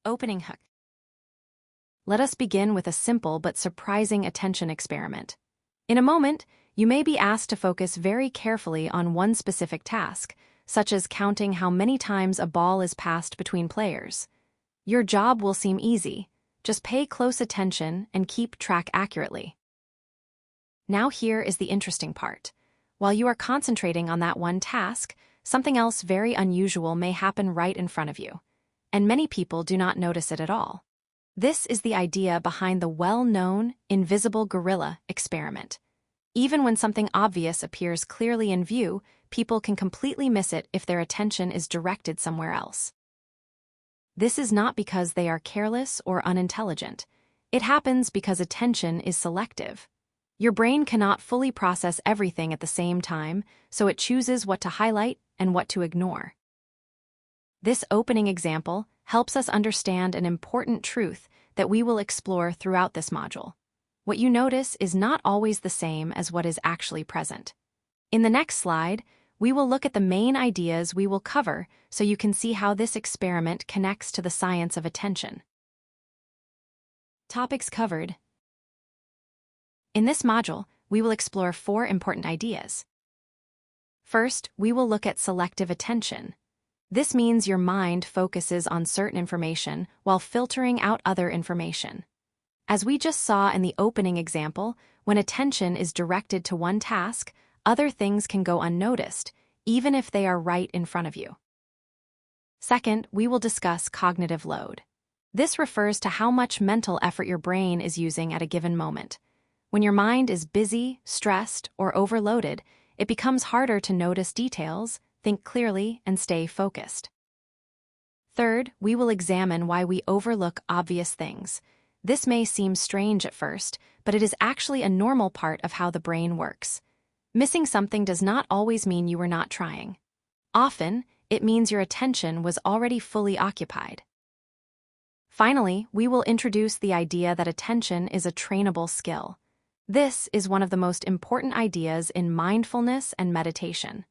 Opening hook. Let us begin with a simple but surprising attention experiment. In a moment, you may be asked to focus very carefully on one specific task, such as counting how many times a ball is passed between players. Your job will seem easy. Just pay close attention and keep track accurately. Now here is the interesting part. While you are concentrating on that one task, something else very unusual may happen right in front of you, and many people do not notice it at all. This is the idea behind the well-known invisible gorilla experiment. Even when something obvious appears clearly in view, people can completely miss it if their attention is directed somewhere else. This is not because they are careless or unintelligent. It happens because attention is selective. Your brain cannot fully process everything at the same time, so it chooses what to highlight and what to ignore. This opening example helps us understand an important truth that we will explore throughout this module. What you notice is not always the same as what is actually present. In the next slide, we will look at the main ideas we will cover so you can see how this experiment connects to the science of attention. Topics covered. In this module, we will explore 4 important ideas. First, we will look at selective attention. This means your mind focuses on certain information while filtering out other information. As we just saw in the opening example, when attention is directed to one task, other things can go unnoticed, even if they are right in front of you. Second, we will discuss cognitive load. This refers to how much mental effort your brain is using at a given moment. When your mind is busy, stressed, or overloaded, it becomes harder to notice details, think clearly, and stay focused. Third, we will examine why we overlook obvious things. This may seem strange at first, but it is actually a normal part of how the brain works. Missing something does not always mean you were not trying. Often, it means your attention was already fully occupied. Finally, we will introduce the idea that attention is a trainable skill. This is one of the most important ideas in mindfulness and meditation.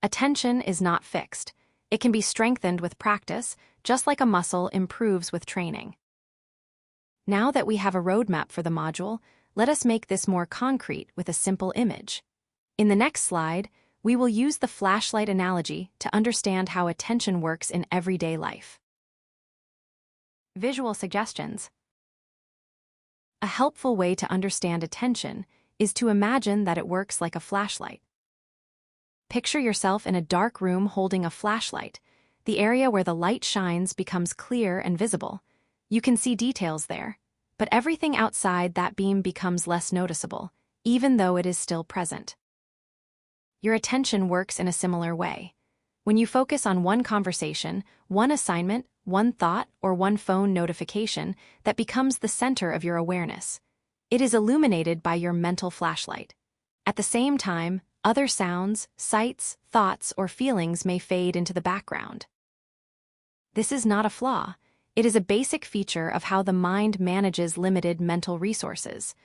Attention is not fixed. It can be strengthened with practice, just like a muscle improves with training. Now that we have a roadmap for the module, let us make this more concrete with a simple image. In the next slide, we will use the flashlight analogy to understand how attention works in everyday life. Visual suggestions. A helpful way to understand attention is to imagine that it works like a flashlight. Picture yourself in a dark room holding a flashlight. The area where the light shines becomes clear and visible. You can see details there, but everything outside that beam becomes less noticeable, even though it is still present. Your attention works in a similar way. When you focus on one conversation, one assignment, one thought, or one phone notification, that becomes the center of your awareness. It is illuminated by your mental flashlight. At the same time, other sounds, sights, thoughts, or feelings may fade into the background. This is not a flaw. It is a basic feature of how the mind manages limited mental resources.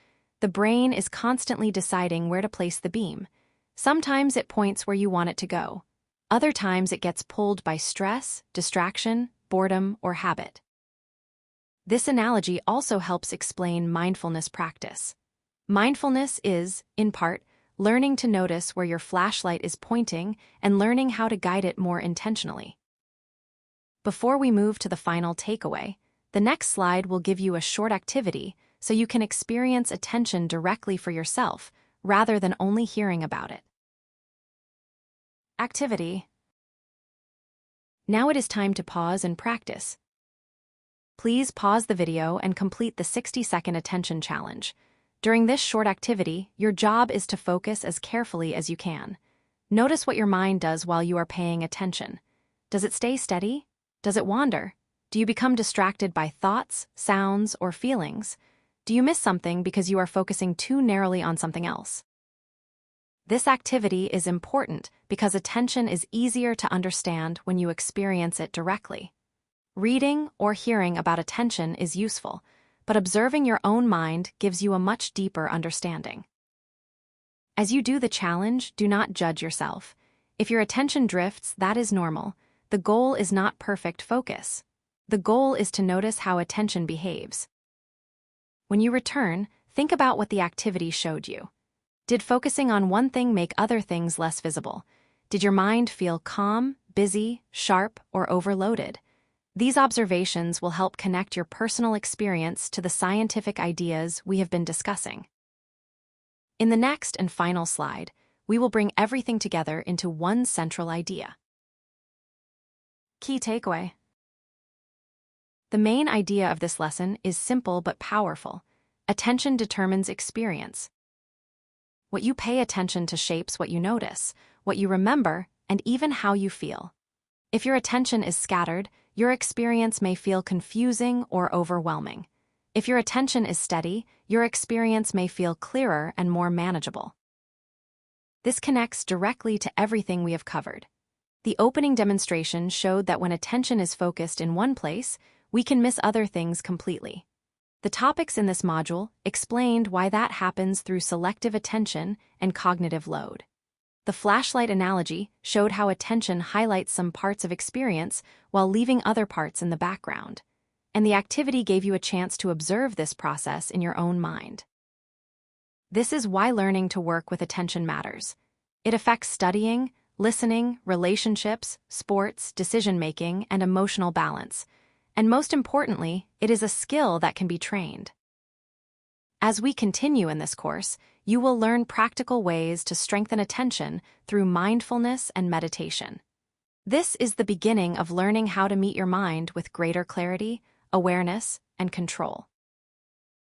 The brain is constantly deciding where to place the beam. Sometimes it points where you want it to go. Other times it gets pulled by stress, distraction, boredom, or habit. This analogy also helps explain mindfulness practice. Mindfulness is, in part, learning to notice where your flashlight is pointing and learning how to guide it more intentionally. Before we move to the final takeaway, the next slide will give you a short activity so you can experience attention directly for yourself rather than only hearing about it. Activity. Now it is time to pause and practice. Please pause the video and complete the 60-second attention challenge. During this short activity, your job is to focus as carefully as you can. Notice what your mind does while you are paying attention. Does it stay steady? Does it wander? Do you become distracted by thoughts, sounds, or feelings? Do you miss something because you are focusing too narrowly on something else? This activity is important because attention is easier to understand when you experience it directly. Reading or hearing about attention is useful, but observing your own mind gives you a much deeper understanding. As you do the challenge, do not judge yourself. If your attention drifts, that is normal. The goal is not perfect focus. The goal is to notice how attention behaves. When you return, think about what the activity showed you. Did focusing on one thing make other things less visible? Did your mind feel calm, busy, sharp, or overloaded? These observations will help connect your personal experience to the scientific ideas we have been discussing. In the next and final slide, we will bring everything together into one central idea. Key takeaway. The main idea of this lesson is simple but powerful. Attention determines experience. What you pay attention to shapes what you notice, what you remember, and even how you feel. If your attention is scattered, your experience may feel confusing or overwhelming. If your attention is steady, your experience may feel clearer and more manageable. This connects directly to everything we have covered. The opening demonstration showed that when attention is focused in one place, we can miss other things completely. The topics in this module explained why that happens through selective attention and cognitive load. The flashlight analogy showed how attention highlights some parts of experience while leaving other parts in the background. And the activity gave you a chance to observe this process in your own mind. This is why learning to work with attention matters. It affects studying, listening, relationships, sports, decision-making, and emotional balance. And most importantly, it is a skill that can be trained. As we continue in this course, you will learn practical ways to strengthen attention through mindfulness and meditation. This is the beginning of learning how to meet your mind with greater clarity, awareness, and control.